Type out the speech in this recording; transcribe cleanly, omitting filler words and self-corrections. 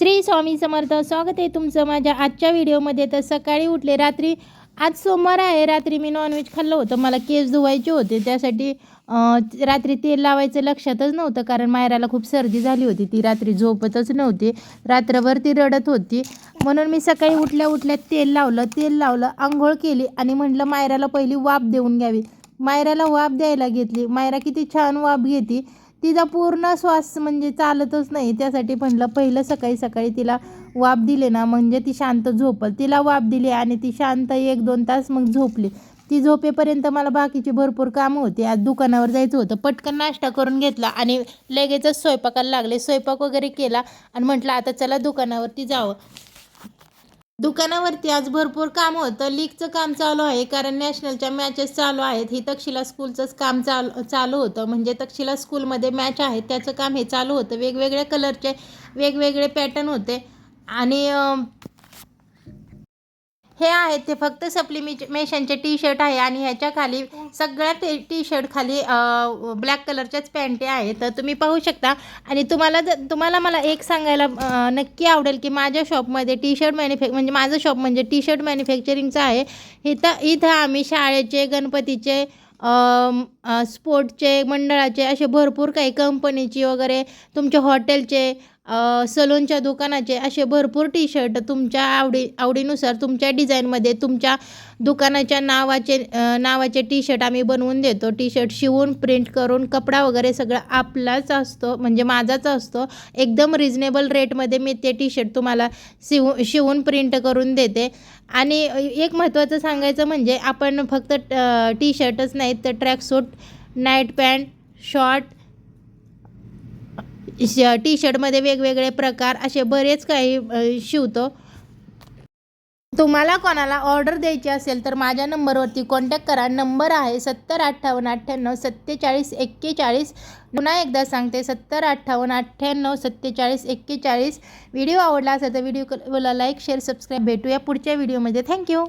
श्री स्वामी समर्थ. स्वागत आहे तुमचं माझ्या आजच्या व्हिडिओमध्ये. तर सकाळी उठले, रात्री, आज सोमवार आहे, रात्री मी नॉनव्हेज खाल्लं होतं. मला केस धुवायचे होते, त्यासाठी रात्री तेल लावायचं लक्षातच नव्हतं, कारण मायराला खूप सर्दी झाली होती. ती रात्री झोपतच नव्हती, रात्रभर ती रडत होती. म्हणून मी सकाळी उठल्या उठल्या तेल लावलं, आंघोळ केली आणि म्हटलं मायराला पहिली वाफ देऊन घ्यावी. मायराला वाफ द्यायला घेतली. मायरा किती छान वाफ घेते, तिचा पूर्ण श्वास म्हणजे चालतच नाही. त्यासाठी म्हटलं पहिलं सकाळी सकाळी तिला वाफ दिले ना, म्हणजे ती शांत झोपल. तिला वाफ दिली आणि ती शांत 1-2 तास मग झोपली. ती झोपेपर्यंत मला बाकीची भरपूर कामं होती. आज दुकानावर जायचं होतं. पटकन नाश्ता करून घेतला आणि लगेचच स्वयंपाकाला लागले. स्वयंपाक वगैरे केला आणि म्हटलं आता चला दुकानावरती जावं. दुकानावरती आज भरपूर काम होतं. लीगचं काम चालू आहे, कारण नॅशनलच्या मॅचेस चालू आहेत. ही तक्षशिला स्कूलचंच काम चालू होतं. म्हणजे तक्षशिला स्कूलमध्ये मॅच आहे, त्याचं काम हे चालू होतं. वेगवेगळ्या कलरचे वेगवेगळे पॅटर्न होते आणि हे आहेत ते फक्त सप्लिमेशनचे टी शर्ट आहे आणि ह्याच्या खाली सगळ्या टी शर्ट खाली ब्लॅक कलरच्याच पॅन्टी आहेत. तर तुम्ही पाहू शकता. आणि तुम्हाला मला एक सांगायला नक्की आवडेल की माझ्या शॉपमध्ये टी शर्ट म्हणजे माझं शॉप म्हणजे टी शर्ट मॅन्युफॅक्चरिंगचं आहे. इथं आम्ही शाळेचे, गणपतीचे, स्पोर्टचे, मंडळाचे, असे भरपूर काही कंपनीची वगैरे, तुमच्या हॉटेलचे, सलूनच्या दुकानाचे असे भरपूर टी शर्ट तुमच्या आवडीनुसार तुमच्या डिझाईनमध्ये, तुमच्या दुकानाच्या नावाचे टी शर्ट आम्ही बनवून देतो. टी शर्ट शिवून प्रिंट करून, कपडा वगैरे सगळं आपलाच असतो, म्हणजे माझाच असतो. एकदम रिजनेबल रेटमध्ये मी ते टी शर्ट तुम्हाला शिवून प्रिंट करून देते. आणि एक महत्त्वाचं सांगायचं म्हणजे आपण फक्त टी शर्टच नाही तर tracksuit, night pant, short, T शर्टमध्ये वेगवेगळे प्रकार असे बरेच काही शिवतो. तुम्हाला कोणाला ऑर्डर द्यायची असेल तर माझ्या नंबरवरती कॉन्टॅक्ट करा. नंबर आहे 705898 4741. पुन्हा एकदा सांगते 705898 4741. व्हिडिओ आवडला असेल तर व्हिडिओला लाईक, शेअर, सबस्क्राईब. भेटूया पुढच्या व्हिडिओमध्ये. थँक्यू.